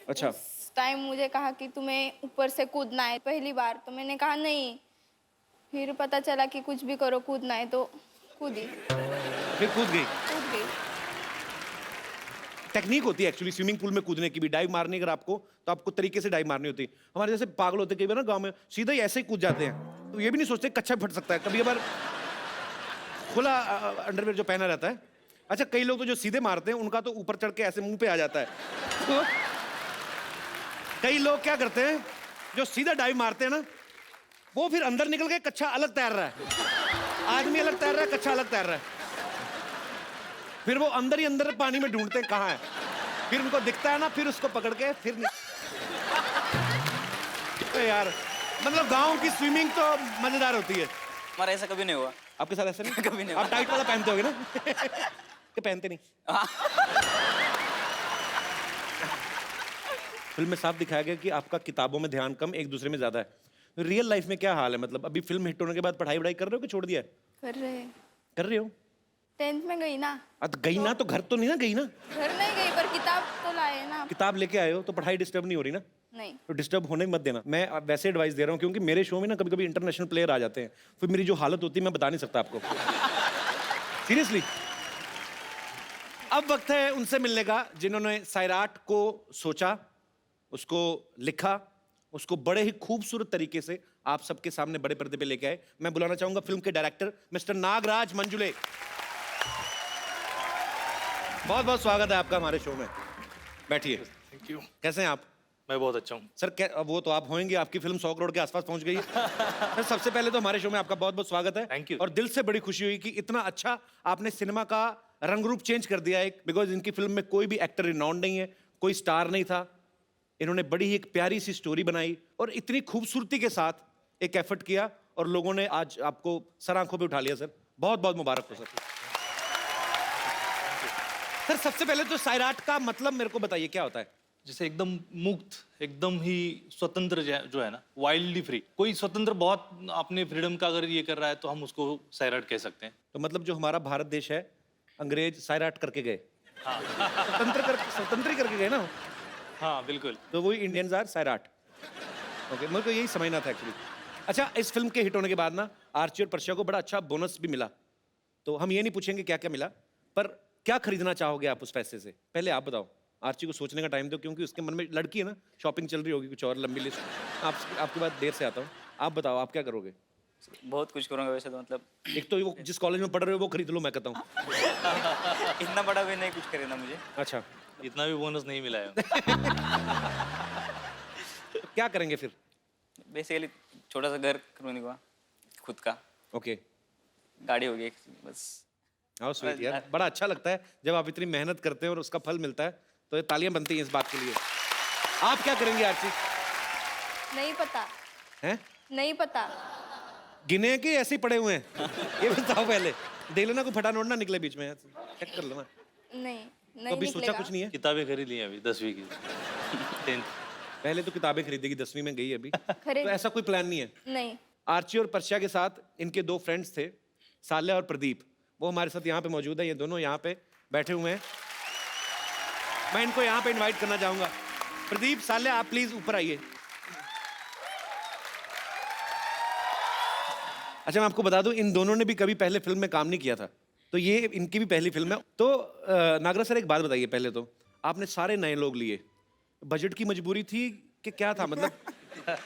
अच्छा।
उस टाइम मुझे कहा कि तुम्हें ऊपर से कूदना है पहली बार, तो मैंने कहा नहीं। फिर पता चला कि कुछ भी करो कूदना है, तो कूदी।
फिर कूद गई?
कूद गई।
टेक्निक होती है एक्चुअली स्विमिंग पूल में कूदने की भी। डाइव मारनी अगर आपको, तो आपको तरीके से डाइव मारनी होती है। हमारे जैसे पागल होते कई बार ना गांव में, सीधा ही ऐसे ही कूद जाते हैं, तो ये भी नहीं सोचते कच्चा फट सकता है। कभी कभार खुला अंडरवेयर जो पहना रहता है। अच्छा, कई लोग तो जो सीधे मारते हैं उनका तो ऊपर चढ़ के ऐसे मुंह पे आ जाता है। तो कई लोग क्या करते हैं, जो सीधा डाइव मारते हैं ना, वो फिर अंदर निकल के कच्चा अलग तैर रहा है। आदमी अलग तैर रहा है, कच्चा अलग तैर रहा है। फिर वो अंदर ही अंदर पानी में ढूंढते हैं कहाँ है। फिर उनको दिखता है ना, फिर उसको पकड़ के फिर तो यार, मतलब गांव की स्विमिंग तो मजेदार होती है।
हमारा ऐसा कभी नहीं हुआ।
आपके साथ ऐसा नहीं?
कभी नहीं
आप
हुआ।
टाइट वाला पहनते होगे ना? कि पहनते नहीं? फिल्म में साफ दिखाया गया कि आपका किताबों में ध्यान कम, एक दूसरे में ज्यादा है। रियल लाइफ में क्या हाल है? मतलब अभी फिल्म हिट होने के बाद पढ़ाई वढ़ाई कर रहे हो कि छोड़ दिया है?
कर रहे हैं।
कर रहे हो?
10th में गई ना।
तो गई ना, तो घर तो नहीं ना गई ना?
घर नहीं गई, पर किताब तो लाए ना।
किताब लेके आए हो तो पढ़ाई डिस्टर्ब नहीं हो रही ना?
नहीं।
तो डिस्टर्ब होने मत देना। मैं वैसे एडवाइस दे रहा हूँ क्योंकि मेरे शो में ना कभी कभी इंटरनेशनल प्लेयर आ जाते हैं, फिर मेरी जो हालत होती है मैं बता नहीं सकता आपको। सीरियसली। अब वक्त है उनसे मिलने का जिन्होंने सैराट को सोचा, उसको लिखा, उसको बड़े ही खूबसूरत तरीके से आप सबके सामने बड़े पर्दे पे लेके आए। मैं बुलाना चाहूंगा फिल्म के डायरेक्टर मिस्टर नागराज मंजुले। बहुत बहुत स्वागत है आपका हमारे शो में। बैठिए।
Thank you.
कैसे हैं आप?
मैं बहुत अच्छा हूँ।
सर वो तो आप होंगे, आपकी फिल्म 100 करोड़ के आसपास पहुंच गई है। सर सबसे पहले तो हमारे शो में आपका बहुत बहुत स्वागत है।
Thank you.
और दिल से बड़ी खुशी हुई कि इतना अच्छा आपने सिनेमा का रंग रूप चेंज कर दिया है, बिकॉज इनकी फिल्म में कोई भी एक्टर रिनाउंड नहीं है, कोई स्टार नहीं था। इन्होंने बड़ी ही एक प्यारी सी स्टोरी बनाई और इतनी खूबसूरती के साथ एक एफर्ट किया और लोगों ने आज आपको सर आंखों पे उठा लिया। सर बहुत बहुत मुबारक हो सर। सर सबसे पहले तो सैराट का मतलब मेरे को बताइए, क्या होता है?
जैसे एकदम मुक्त, एकदम ही स्वतंत्र जो है ना, वाइल्डली फ्री। कोई स्वतंत्र बहुत अपने फ्रीडम का अगर ये कर रहा है तो हम उसको सैराट कह सकते हैं।
तो मतलब जो हमारा भारत देश है, अंग्रेज सैराट करके गए। स्वतंत्र ही करके गए ना।
हाँ बिल्कुल।
तो वही इंडियंस आर सैराट। ओके, मेरे को यही समझना था एक्चुअली। अच्छा, इस फिल्म के हिट होने के बाद ना आर्ची और पर्शिया को बड़ा अच्छा बोनस भी मिला। तो हम ये नहीं पूछेंगे क्या क्या मिला, पर क्या खरीदना चाहोगे आप उस पैसे से? पहले आप बताओ। आर्ची को सोचने का टाइम दो, क्योंकि उसके मन में लड़की है ना, शॉपिंग चल रही होगी कुछ और लंबी लिस्ट। आपके बाद देर से आता हूँ। आप बताओ आप क्या करोगे?
बहुत कुछ करूँगा वैसे तो, मतलब
एक तो वो जिस कॉलेज में पढ़ रहे हो वो खरीद लो, मैं कहता हूँ।
इतना बड़ा भी नहीं कुछ खरीदना मुझे।
अच्छा,
इतना भी बोनस नहीं मिला है।
तो क्या करेंगे फिर?
बेसिकली छोटा सा घर करूँगा खुद का।
ओके,
गाड़ी होगी एक, बस।
हाउ स्वीट यार, बड़ा अच्छा लगता है जब आप इतनी मेहनत करते हैं और उसका फल मिलता है, तो ये तालियां बनती हैं इस बात के लिए। आप क्या करेंगे आर्ची?
नहीं पता।
हैं?
नहीं पता।
गिने के ऐसे ही पड़े हुए हैं? ये बताओ पहले। देख लेना कोई फटा नोट ना निकले बीच में, चेक कर लेना।
नहीं,
तो
नहीं
अभी सोचा
निकलेगा।
कुछ नहीं है?
किताबें खरीद ली हैं अभी 10वीं की, 10th।
पहले तो किताबें खरीदेगी, 10वीं में गई अभी।
खरीद।
तो ऐसा कोई प्लान नहीं है?
नहीं।
आर्ची और पर्शिया के साथ इनके 2 फ्रेंड्स थे, साल्या और प्रदीप। वो हमारे साथ यहाँ पे मौजूद है, ये दोनों यहाँ पे बैठे हुए हैं। मैं इनको यहाँ पे इनवाइट करना चाहूंगा। प्रदीप, साल्या, आप प्लीज ऊपर आइए। अच्छा, मैं आपको बता दूं, इन दोनों ने भी कभी पहले फिल्म में काम नहीं किया था, तो ये इनकी भी पहली फिल्म है। तो नागराज सर, एक बात बताइए, पहले तो आपने सारे नए लोग लिए, बजट की मजबूरी थी कि क्या था? मतलब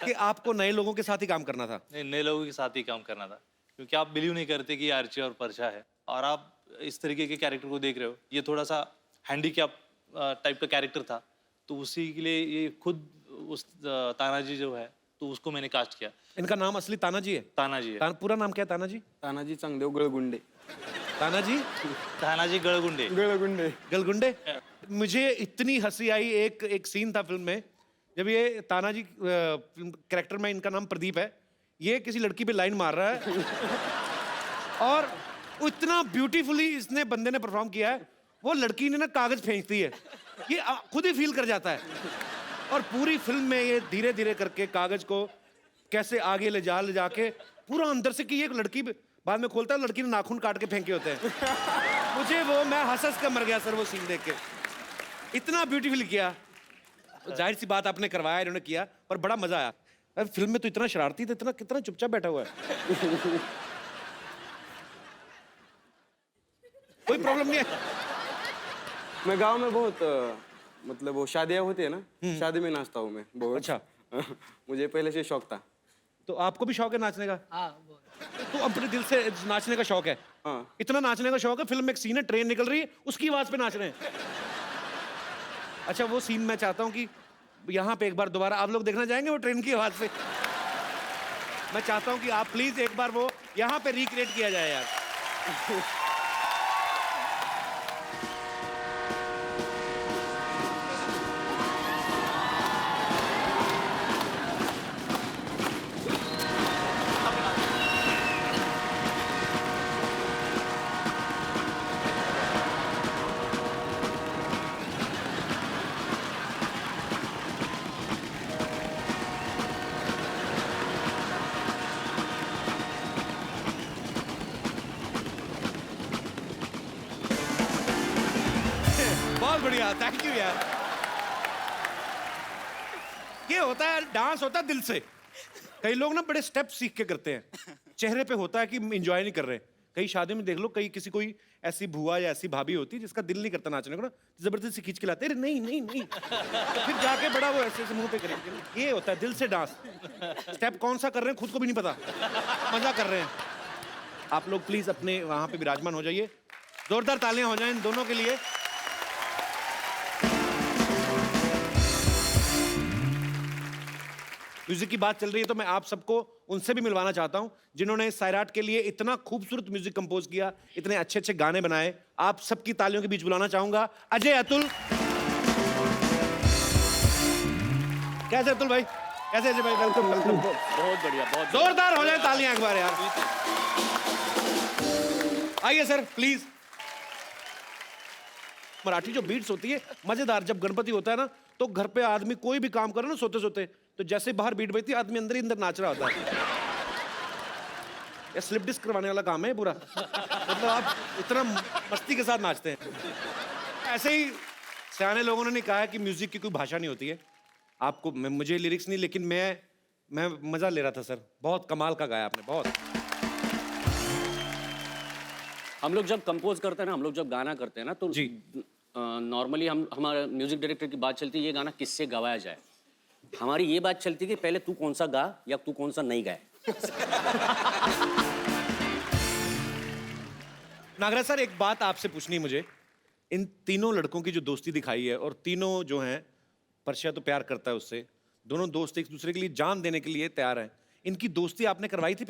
कि आपको नए लोगों के साथ ही काम करना था?
नहीं, नए लोगों के साथ ही काम करना था, क्योंकि आप बिलीव नहीं करते कि आर्ची और पर्शा है और आप इस तरीके के कैरेक्टर को देख रहे हो। ये थोड़ा सा हैंडीकैप टाइप का कैरेक्टर था, तो उसी के लिए ये खुद उस तानाजी जो है तो उसको मैंने कास्ट किया।
इनका नाम असली तानाजी है?
तानाजी है।
पूरा नाम क्या है तानाजी?
तानाजी चांगदेव गळगुंडे।
तानाजी?
तानाजी गळगुंडे।
गळगुंडे।
गलगुंडे। मुझे इतनी हंसी आई, एक सीन था फिल्म में जब ये तानाजी कैरेक्टर में, इनका नाम प्रदीप है, ये किसी लड़की पे लाइन मार रहा है और इतना ब्यूटीफुली इसने बंदे ने परफॉर्म किया है, वो लड़की ने ना कागज फेंकती है, ये खुद ही फील कर जाता है और पूरी फिल्म में ये धीरे धीरे करके कागज को कैसे आगे ले जाके पूरा अंदर से, कि ये एक लड़की बाद में खोलता है, लड़की ने नाखून काट के फेंके होते हैं। मुझे वो, मैं हंस कर मर गया सर वो सीन देख के, इतना ब्यूटीफुल किया। जाहिर सी बात आपने करवाया, इन्होंने किया, पर बड़ा मजा आया। अब फिल्म में तो इतना शरारती था, इतना कितना चुपचाप बैठा हुआ है। कोई प्रॉब्लम नहीं है।
मैं गांव में बहुत मतलब वो शादियां होती है ना, शादी में नाचता हूँ मैं बहुत।
अच्छा।
मुझे पहले से शौक था।
तो आपको भी शौक है नाचने का?
हाँ
तो अपने दिल से नाचने का शौक है?
हाँ।
इतना नाचने का शौक है, फिल्म में एक सीन है, ट्रेन निकल रही है, उसकी आवाज पे नाच रहे हैं। अच्छा, वो सीन मैं चाहता हूँ कि यहाँ पे एक बार दोबारा आप लोग देखना चाहेंगे वो ट्रेन की आवाज से? मैं चाहता हूँ कि आप प्लीज एक बार वो यहाँ पे रिक्रिएट किया जाए यार। बहुत बढ़िया, थैंक यू यार। ये होता है डांस, होता है दिल से। कई लोग ना बड़े स्टेप सीख के करते हैं, चेहरे पे होता है कि एंजॉय नहीं कर रहे। कई शादी में देख लो, कई किसी कोई ऐसी बुआ या ऐसी भाभी होती है जिसका दिल नहीं करता नाचने को ना, जबरदस्ती खींच के लाते हैं, नहीं नहीं नहीं, फिर जाके बड़ा वो ऐसे ऐसे मुंह पे करेंगे। ये होता है दिल से डांस। स्टेप कौन सा कर रहे हैं खुद को भी नहीं पता, मजा कर रहे हैं। आप लोग प्लीज अपने वहां पे विराजमान हो जाइए, जोरदार तालियां हो जाएं इन दोनों के लिए। म्यूजिक की बात चल रही है तो मैं आप सबको उनसे भी मिलवाना चाहता हूं जिन्होंने सैराट के लिए इतना खूबसूरत म्यूजिक कंपोज किया, इतने अच्छे अच्छे गाने बनाए। आप सबकी तालियों के बीच बुलाना चाहूंगा अजय, अतुल। कैसे अतुल भाई? कैसे अजय भाई? Welcome welcome.
बहुत बढ़िया, बहुत
जोरदार हो जाए तालियां एक बार यार। आइए सर प्लीज। मराठी जो बीट्स होती है मजेदार, जब गणपति होता है ना तो घर पे आदमी कोई भी काम करे ना सोते सोते, तो जैसे बाहर बीट बजती है आदमी अंदर ही अंदर नाच रहा होता है। ये स्लिप डिस्क करवाने वाला काम है पूरा, मतलब आप इतना मस्ती के साथ नाचते हैं। ऐसे ही सियाने लोगों ने कहा है कि म्यूजिक की कोई भाषा नहीं होती है। आपको मुझे लिरिक्स नहीं, लेकिन मैं मजा ले रहा था सर, बहुत कमाल का गाया आपने, बहुत।
हम लोग जब कंपोज करते हैं ना, हम लोग जब गाना करते हैं ना, तो
जी
नॉर्मली हमारे म्यूजिक डायरेक्टर की बात चलती है ये गाना किससे गवाया जाए। हमारी ये बात चलती है कि पहले तू कौन सा गा या तू कौन सा नहीं गाए।
नागराज सर, एक बात आपसे पूछनी है मुझे। इन तीनों लड़कों की जो दोस्ती दिखाई है, और तीनों जो हैं, परशिया तो प्यार करता है उससे, दोनों दोस्त एक दूसरे के लिए जान देने के लिए तैयार हैं। इनकी दोस्ती आपने करवाई थी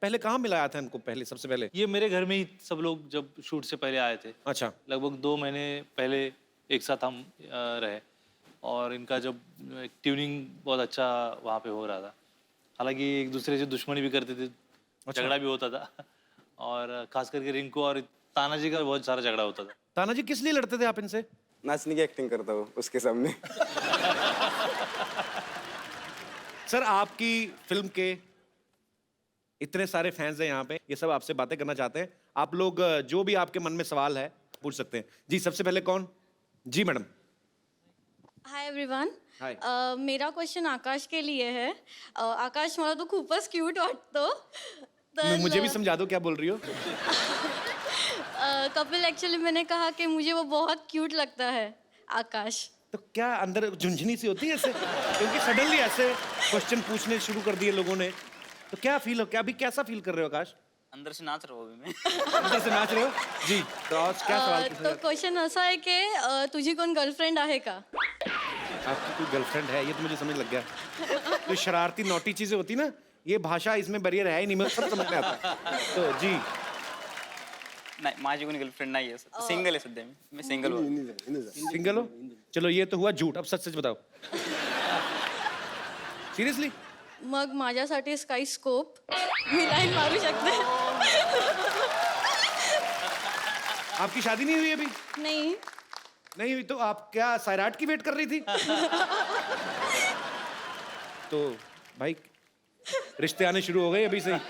पहले कहाँ मिलाया था इनको? पहले सबसे पहले
ये मेरे घर में ही सब लोग जब शूट से पहले आए थे।
अच्छा।
लगभग 2 महीने पहले एक साथ हम रहे, और इनका जब ट्यूनिंग बहुत अच्छा वहाँ पे हो रहा था। हालांकि एक दूसरे से दुश्मनी भी करते थे, झगड़ा भी होता था, और खास करके रिंकू और तानाजी का बहुत सारा झगड़ा होता था।
तानाजी किस लिए लड़ते थे आप इनसे?
नाचने की एक्टिंग करता हूँ उसके सामने।
सर, आपकी फिल्म के इतने सारे फैंस हैं यहाँ पे, ये सब आपसे बातें करना चाहते हैं। आप लोग जो भी आपके मन में सवाल है पूछ सकते हैं। जी, सबसे पहले कौन? जी मैडम।
Hi everyone.
हाय।
मेरा क्वेश्चन आकाश के लिए है। आकाश, मला तो खूपच क्यूट वाटतो। तर
मुझे भी समझा दो क्या बोल रही हो।
कपिल, एक्चुअली मैंने कहा कि मुझे वो बहुत क्यूट लगता है आकाश।
तो क्या अंदर झुंझुनी सी होती है ऐसे? क्योंकि सडनली ऐसे क्वेश्चन पूछने शुरू कर दिए लोगों ने, तो क्या फील हो, क्या अभी कैसा फील कर रहे हो आकाश?
अंदर से नाच रहा हूँ अभी मैं।
अंदर से नाच रहे हो? जी, तो आज क्या सवाल पूछना
तो क्वेश्चन असा आहे की तुझी कोण गर्लफ्रेंड आहे का?
आपकी कोई गर्लफ्रेंड है, ये तो मुझे समझ लग गया। तो शरारती नोटी चीजें होती ना, ये भाषा इसमें बैरियर है ही नहीं, मुझे सब समझ में आता है। तो जी
नाही माझी कोणी गर्लफ्रेंड नाही आहे, सिंगल आहे सध्या मी सिंगल
सिंगल हो? चलो ये तो हुआ झूठ, अब सच सच बताओ। सिरियसली?
मग माझ्यासाठी स्काई स्कोप मी लाईन मारू शकते.
आपकी शादी नहीं हुई अभी?
नहीं.
नहीं हुई तो आप क्या सैराट की वेट कर रही थी? तो भाई रिश्ते आने शुरू हो गए अभी से ही।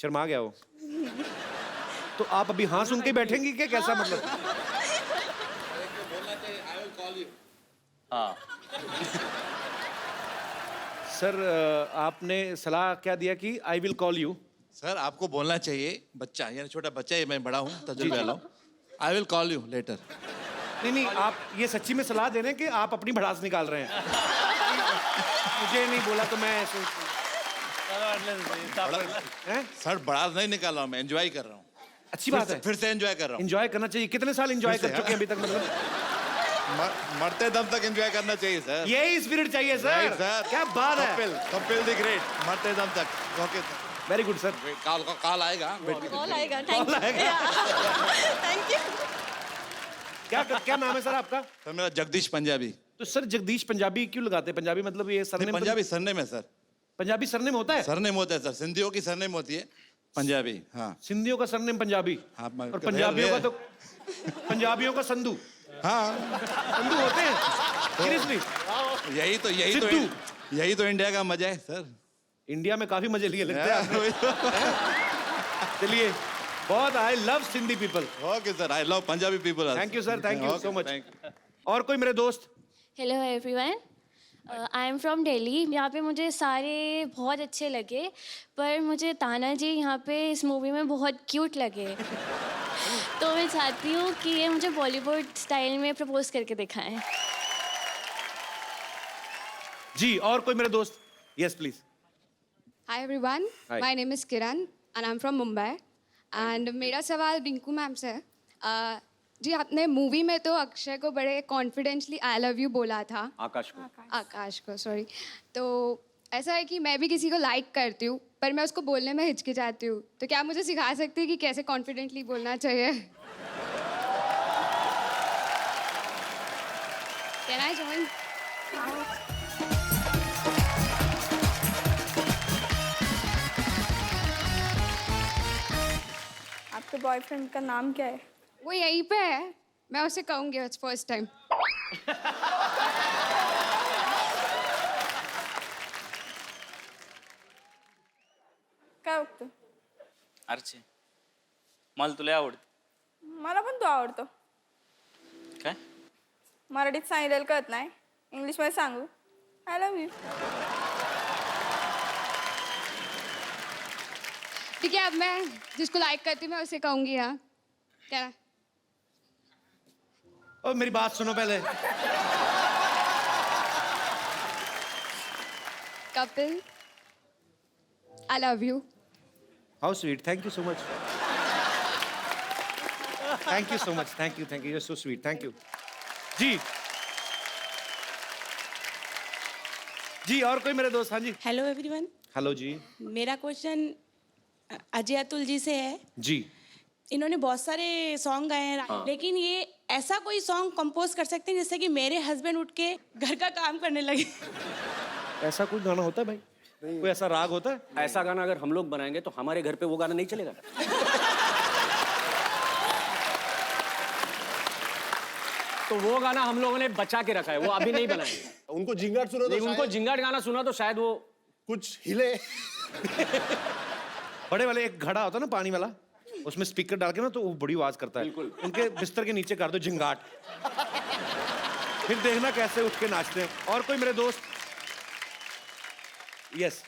शर्मा गया वो। तो आप अभी हाँ सुन के बैठेंगी क्या, कैसा मतलब?
हाँ
सर आपने सलाह क्या दिया कि I will call you?
Sir आपको बोलना चाहिए, बच्चा यानी छोटा बच्चा है, मैं बड़ा हूँ, तजुर्बे वाला हूँ। I will call you later.
नहीं आप ये सच्ची में सलाह दे रहे हैं कि आप अपनी भड़ास निकाल रहे हैं? मुझे नहीं बोला तो मैं
सर बड़ा नहीं निकाल रहा हूँ, मैं एंजॉय कर रहा हूँ।
अच्छी बात है,
फिर से एंजॉय कर रहा हूँ।
एंजॉय करना चाहिए। कितने साल एंजॉय कर चुके हैं अभी तक मतलब?
मरते दम तक एंजॉय करना चाहिए सर।
यही स्पिरिट चाहिए सर। क्या बात है।
कपिल द ग्रेट, मरते दम तक। Okay
very good sir.
Call आएगा।
कॉल आएगा. Thank you.
क्या नाम है सर आपका?
सर मेरा जगदीश पंजाबी।
तो सर जगदीश पंजाबी क्यों लगाते हैं? पंजाबी मतलब ये सरनेम?
पंजाबी सरनेम है सर।
पंजाबी सरनेम होता है?
सरनेम होता है सर, सिंधियों की सरनेम होती है पंजाबी। हाँ
सिंधियों का सरनेम पंजाबी।
हाँ,
और पंजाबियों का तो पंजाबियों का संधू।
हाँ
संधू होते हैं सीरियसली?
यही तो इंडिया का मजा है सर।
इंडिया में काफी मजे लिए लगते हैं। चलिए बहुत, I love Sindhi people.
Okay sir, I love Punjabi people.
Thank you sir, thank you so much. और कोई मेरे दोस्त?
Hello everyone, I am from Delhi. यहाँ पे मुझे सारे बहुत अच्छे लगे, पर मुझे ताना जी यहाँ पे इस मूवी में बहुत क्यूट लगे। तो मैं चाहती हूँ कि ये मुझे बॉलीवुड स्टाइल में प्रपोज करके दिखाएं।
जी और कोई मेरे दोस्त? Yes please.
Hi everyone,
Hi.
my name is Kiran and I'm from Mumbai. And मेरा सवाल रिंकू मैम से है। जी आपने मूवी में तो अक्षय को बड़े कॉन्फिडेंटली आई लव यू बोला था। आकाश को सॉरी। तो ऐसा है कि मैं भी किसी को लाइक करती हूँ, पर मैं उसको बोलने में हिचकिचाती हूँ। तो क्या आप मुझे सिखा सकते हैं कि कैसे कॉन्फिडेंटली बोलना चाहिए? Can I join?
आपके बॉयफ्रेंड का नाम क्या है?
वो यहीं पे है, मैं उसे कहूँगी इट्स फर्स्ट टाइम।
काय बघतो?
अर्चे मला तुला आवडते.
मला पण तू आवडतो.
काय?
मराठीत सांगितलेलं कळत नाही, इंग्लिशमध्ये सांगू? I love you.
ठीक है, अब मैं जिसको लाइक करती हूँ मैं उसे कहूँगी। हाँ क्या?
ओ मेरी बात सुनो पहले।
Kapil, I love you.
How sweet, thank you so much. Thank you so much, thank you, you are so sweet, thank you. जी और कोई मेरे दोस्त? हाँ जी।
हेलो एवरीवन,
हेलो जी।
मेरा क्वेश्चन अजय अतुल जी से है।
जी।
इन्होंने बहुत सारे सॉन्ग गाए हैं, लेकिन ये ऐसा कोई सॉन्ग कंपोज कर सकते हैं जिससे कि मेरे हस्बैंड उठ के घर का काम करने लगे।
ऐसा कोई गाना होता है भाई? कोई ऐसा राग होता है?
ऐसा गाना अगर हम लोग बनाएंगे तो हमारे घर पे वो गाना नहीं चलेगा। तो वो गाना हम लोगों ने बचा के रखा है, वो अभी नहीं बनाएंगे।
उनको जिंगाट सुना तो
उनको जिंगाट गाना सुना तो शायद वो
कुछ हिले।
बड़े वाले एक घड़ा होता है ना पानी वाला, उसमें स्पीकर डाल के ना तो वो बड़ी आवाज करता है। उनके बिस्तर के नीचे कर दो जिंगाट, फिर देखना कैसे उठ के नाचते हैं। और कोई मेरे दोस्त? यस।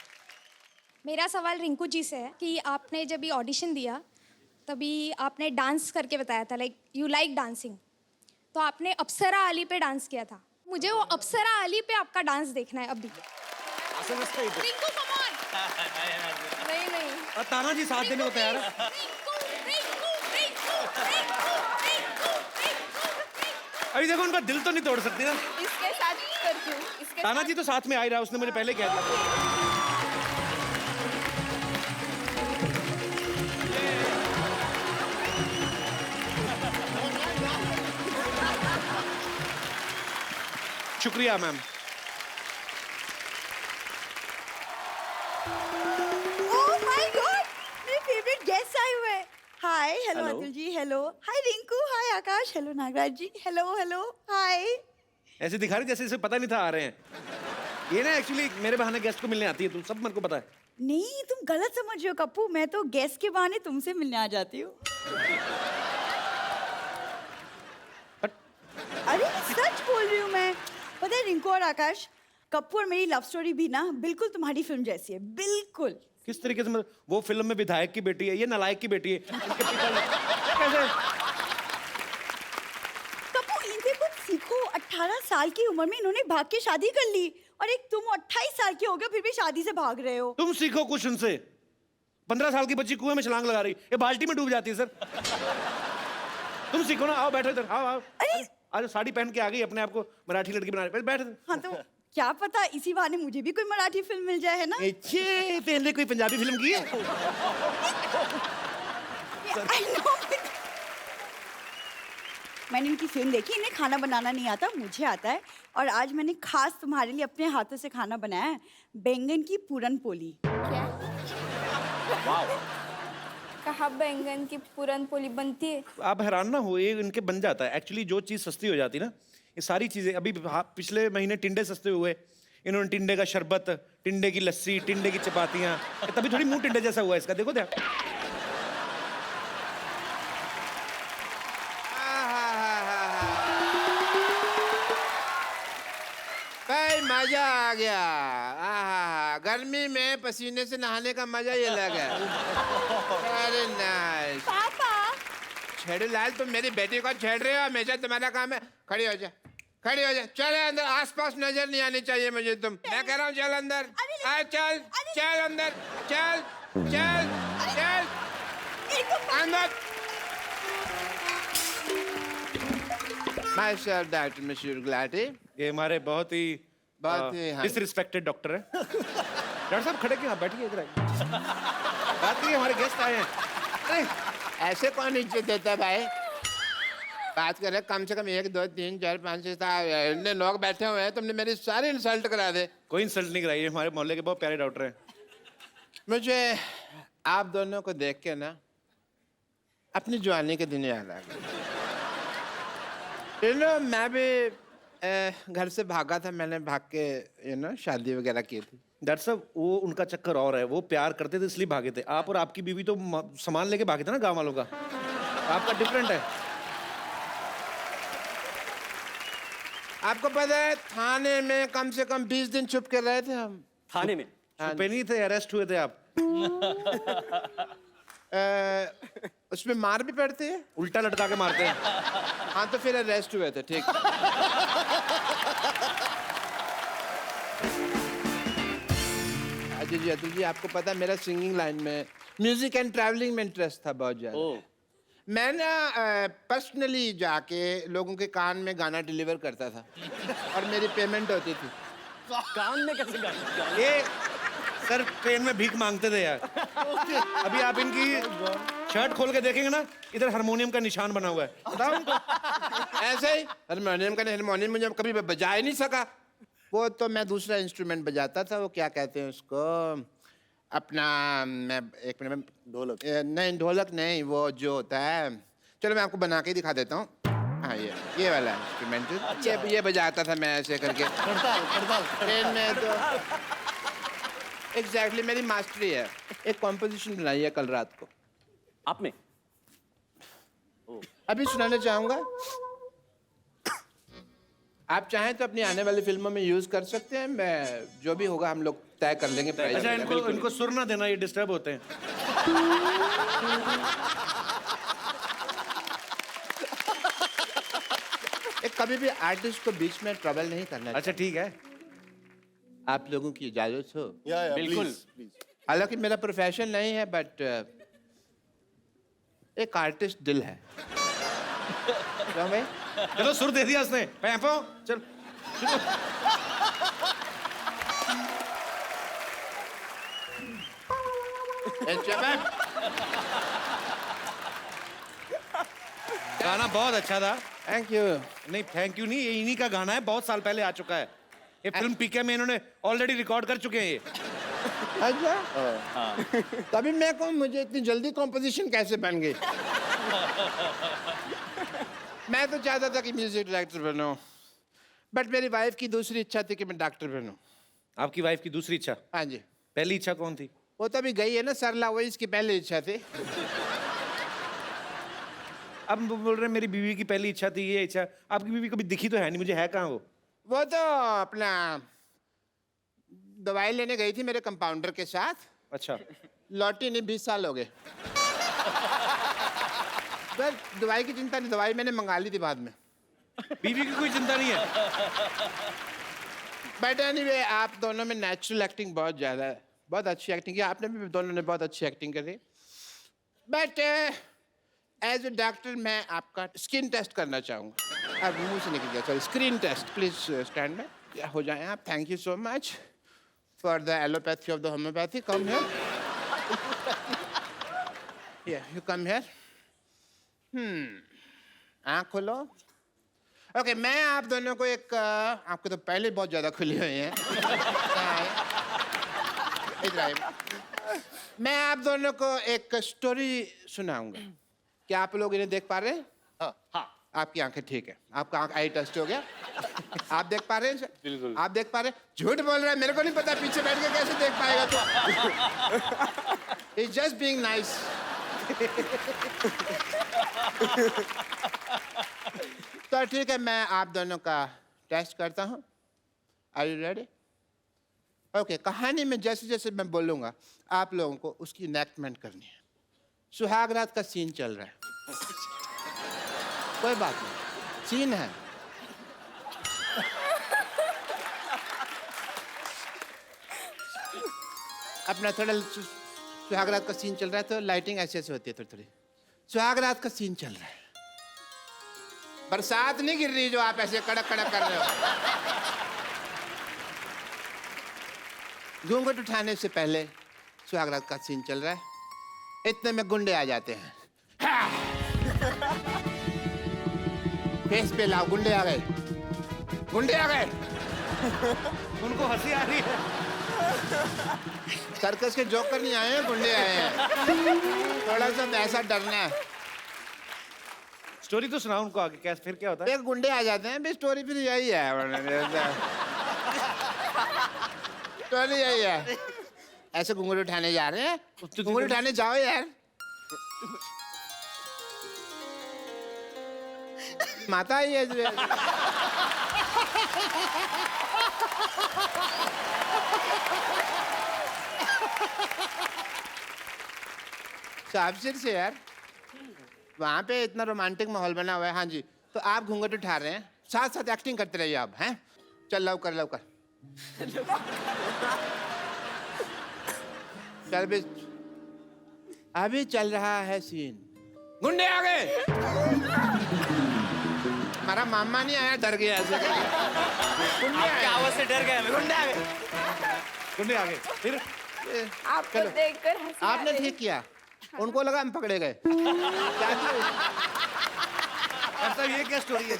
मेरा सवाल रिंकू जी से है कि आपने जब ये ऑडिशन दिया तभी आपने डांस करके बताया था, लाइक यू लाइक डांसिंग, तो आपने अप्सरा अली पे डांस किया था। मुझे वो अप्सरा अली पे आपका डांस देखना है अभी। Rinku come on. नहीं।
ताना जी साथ देने को तैयार है। अभी देखो उनका दिल तो नहीं तोड़ सकती ना।
इसके साथ करती हूँ, इसके
ताना जी तो साथ में आ ही रहा, उसने मुझे पहले कह दिया। शुक्रिया मैम।
ओह माय गॉड, मेरे फेवरेट गेस्ट आए हुए हैं। हाय, hello
Hello.
Atul ji, hello, हाय रिंकू, हाय आकाश, हेलो नागराज जी, हेलो हेलो, हाय।
ऐसे दिखा रही जैसे इसे पता नहीं था आ रहे हैं। ये ना एक्चुअली मेरे बहाने गेस्ट को मिलने आती है, तुम सब मेरे को पता है।
नहीं, तुम गलत समझ रहे हो कप्पू, मैं तो गेस्ट के बहाने तुमसे मिलने आ जाती हूँ। अरे सच बोल रही हूँ मैं। पता है रिंकू और आकाश, कप्पू और मेरी लव स्टोरी भी ना बिल्कुल तुम्हारी फिल्म जैसी है, बिल्कुल।
किस तरीके से? मतलब वो फिल्म में विधायक की बेटी है, ये नालायक की बेटी है। इनके पिता कैसे?
कप्पू इनसे कुछ सीखो। 18 साल की उम्र में इन्होंने भाग के शादी कर ली, और एक तुम 28 साल के हो गए फिर भी शादी से भाग रहे हो।
तुम सीखो कुछ उनसे। 15 साल की बच्ची कुएं में छलांग लगा रही, ये बाल्टी में डूब जाती है सर। तुम सीखो ना, आओ बैठो इधर, आओ आओ। आज साड़ी पहन के आ गई, अपने आप को मराठी लड़की बना रही, बैठ।
हाँ तो क्या पता इसी बहाने मुझे भी कोई मराठी फिल्म मिल जाए, है ना?
अच्छे, पहले कोई पंजाबी फिल्म की है?
I know. मैंने इनकी फिल्म देखी, इन्हें खाना बनाना नहीं आता, मुझे आता है। और आज मैंने खास तुम्हारे लिए अपने हाथों से खाना बनाया है, बैंगन की पूरन पोली।
कहाँ बैंगन की पूरन पोली बनती है?
आप हैरान ना हो, ये इनके बन जाता है। एक्चुअली जो चीज़ सस्ती हो जाती है ना, ये सारी चीज़ें अभी पिछले महीने टिंडे सस्ते हुए, इन्होंने टिंडे का शरबत, टिंडे की लस्सी, टिंडे की चपातियाँ, तभी थोड़ी मुंह टिंडे जैसा हुआ इसका, देखो क्या।
भाई मजा आ गया। आहा, गर्मी में पसीने से नहाने का मजा ये लगा। अरे नाइस।
पापा
छेड़ू लाल, तुम मेरी बेटी को छेड़ रहे हो, हमेशा तुम्हारा काम है। खड़ी हो जा, खड़ी हो जा, चल अंदर, आसपास नजर नहीं आनी चाहिए मुझे तुम। मैं कह रहा हूँ चल अंदर, आ चल, चल अंदर, चल चल चल अंदर। Myself, Dr. Monsieur Gulati.
ये हमारे बहुत ही
हाँ।
डिसरिस्पेक्टेड डॉक्टर है। डॉक्टर साहब खड़े क्यों, आप बैठिए इधर आइए। बात करिए, हमारे गेस्ट आए हैं।
अरे ऐसे कौन इज्जत देता है भाई? बात कर रहे, कम से कम 1 2 3 4 5 6 7 इतने लोग बैठे हुए हैं, तुमने मेरी सारी इंसल्ट करा दे।
कोई इंसल्ट नहीं कराई, हमारे मोहल्ले के बहुत प्यारे डॉक्टर हैं।
मुझे आप दोनों को देख के ना अपनी जवानी के दिन याद आ गए। मैं भी घर से भागा था, मैंने भाग के शादी वगैरह की थी।
डॉक्टर साहब वो उनका चक्कर और है, वो प्यार करते थे इसलिए भागे थे। आप और आपकी बीवी तो सामान लेके भागे थे ना गांव वालों का, आपका डिफरेंट है।
आपको पता है थाने में कम से कम 20 दिन छुप के रहे थे हम।
थाने में
छुपे नहीं थे, अरेस्ट हुए थे आप।
उसमें मार भी पड़ती है,
उल्टा लटका के मारते हैं।
हाँ तो फिर अरेस्ट हुए थे, ठीक। अतुल जी आपको पता है मेरा सिंगिंग लाइन में, म्यूजिक एंड ट्रैवलिंग में इंटरेस्ट था बहुत ज्यादा। मैं ना पर्सनली जाके लोगों के कान में गाना डिलीवर करता था और मेरी पेमेंट होती थी।
कान में कैसे गाना?
ये सर ट्रेन में भीख मांगते थे यार। अभी आप इनकी शर्ट खोल के देखेंगे ना, इधर हारमोनियम का निशान बना हुआ है, बताओ उनको।
ऐसे ही हारमोनियम मुझे कभी बजा ही नहीं सका। वो तो मैं दूसरा इंस्ट्रूमेंट बजाता था, वो क्या कहते हैं उसको, अपना, मैं एक मिनट में, ढोलक नहीं, ढोलक नहीं, वो जो होता है, चलो मैं आपको बना के दिखा देता हूँ। हाँ ये वाला इंस्ट्रूमेंट, अच्छा। ये बजाता था मैं ऐसे करके ट्रेन में। तो एग्जैक्टली मेरी मास्टरी है। एक कॉम्पोजिशन बनाई है कल रात को
आपने,
अभी सुनाना चाहूंगा। आप चाहें तो अपनी आने वाली फिल्मों में यूज कर सकते हैं। मैं जो भी होगा हम लोग तय कर लेंगे प्राइस।
अच्छा इनको सुर ना देना, ये डिस्टर्ब होते हैं।
कभी भी आर्टिस्ट को बीच में ट्रबल नहीं करना।
अच्छा ठीक है,
आप लोगों की इजाजत हो?
बिल्कुल।
हालांकि मेरा प्रोफेशन नहीं है, बट एक आर्टिस्ट दिल है। क्यों भाई?
चलो सुर दे दिया उसने। पैपो चल। गाना बहुत अच्छा था।
Thank you.
नहीं थैंक यू नहीं, ये इन्हीं का गाना है, बहुत साल पहले आ चुका है। ये फिल्म पीके में इन्होंने ऑलरेडी रिकॉर्ड कर चुके हैं ये।
अच्छा तभी मैं कहूँ मुझे इतनी जल्दी कॉम्पोजिशन कैसे बन गई। मैं तो चाहता था कि म्यूजिक डायरेक्टर बनूं, बट मेरी वाइफ की दूसरी इच्छा थी कि मैं डॉक्टर बनूं।
आपकी वाइफ की दूसरी इच्छा?
हाँ जी।
पहली इच्छा कौन थी?
वो तो अभी गई है ना सरला, वही इसकी पहली इच्छा थी।
अब वो बोल रहे हैं मेरी बीवी की पहली इच्छा थी ये इच्छा। आपकी बीवी कभी दिखी तो है नहीं मुझे, है कहाँ वो?
वो तो अपना दवाई लेने गई थी मेरे कंपाउंडर के साथ।
अच्छा।
लौटी नहीं, 20 साल हो गए। बस दवाई की चिंता नहीं, दवाई मैंने मंगा ली थी बाद में।
बीवी की कोई चिंता नहीं है।
बट एनीवे आप दोनों में नेचुरल एक्टिंग बहुत ज़्यादा है, बहुत अच्छी एक्टिंग की आपने भी, दोनों ने बहुत अच्छी एक्टिंग करी। बट एज ए डॉक्टर मैं आपका स्किन टेस्ट करना चाहूँगा। अब मुंह से निकल गया, sorry, screen test. Please stand में हो जाए आप। Thank you so much for the allopathy of the homeopathy. Come here, you come here. आँख खोलो। ओके मैं आप दोनों को एक, आपको तो पहले बहुत ज़्यादा खुली हुई है। इधर आइए। मैं आप दोनों को एक स्टोरी सुनाऊंगा। क्या आप लोग इन्हें देख पा रहे हैं? हाँ। आपकी आंखें ठीक है, आपका आंख आई टेस्ट हो गया। आप देख पा रहे हैं?
बिल्कुल।
आप देख पा रहे हैं? झूठ बोल रहा है, मेरे को नहीं पता, पीछे बैठ के कैसे देख पाएगा तो। He's just being nice. तो ठीक है, मैं आप दोनों का टेस्ट करता हूँ। Are you ready? ओके कहानी में जैसे जैसे मैं बोलूँगा आप लोगों को उसकी इनेक्टमेंट करनी है। सुहाग रात का सीन चल रहा है, कोई बात नहीं, सीन है। अपना थोड़ा सुहाग रात का सीन चल रहा है तो लाइटिंग ऐसे ऐसे होती है थोड़ी थोड़ी। सुहाग रात का सीन चल रहा है, बरसात नहीं गिर रही जो आप ऐसे कड़क कड़क कर रहे हो। घूंघट उठाने से पहले सुहाग रात का सीन चल रहा है, इतने में गुंडे आ जाते हैं। फेस पे लाओ, गुंडे आ गए, गुंडे आ गए।
उनको हंसी आ रही है।
सर्कस के जोकर नहीं आए हैं, गुंडे आए हैं। थोड़ा सा ऐसा डरना है।
स्टोरी तो सुनाओ उनको आगे, कैसे फिर क्या होता है?
एक गुंडे आ जाते हैं, स्टोरी फिर यही है। स्टोरी यही है। ऐसे घुंघरू उठाने जा रहे हैं, घुंघरू उठाने जाओ यार। माता ही है। साबसिर से यार, वहाँ पे इतना रोमांटिक माहौल बना हुआ है। हाँ जी, तो आप घूंघट उठा रहे हैं, साथ साथ एक्टिंग करते रहिए आप। हैं, चल लवकर लवकर चल भी। अभी चल रहा है सीन, गुंडे आ गए। हमारा मामा नहीं आया, डर गया ऐसे। गुंडे
आवाज से डर गया।
गुंडे आ गए,
गुंडे आ गए। फिर
आपको देखकर हंसी आ
आपने
रही।
ठीक किया, उनको लगा हम पकड़े गए।
ऐसा ये क्या स्टोरी है?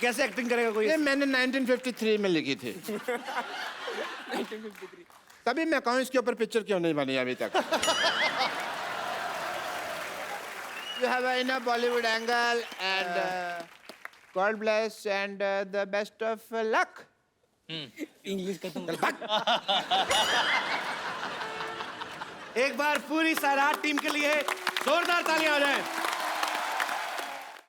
कैसे एक्टिंग करेगा कोई?
ये मैंने 1953 में लिखी थी।
1953।
तभी मैं कहूँ इसके ऊपर पिक्चर क्यों नहीं बनी अभी तक। You have enough Bollywood angle and God bless and the best of luck.
English का तुम
एक बार पूरी सैराट टीम के लिए जोरदार तालियां हो जाएं।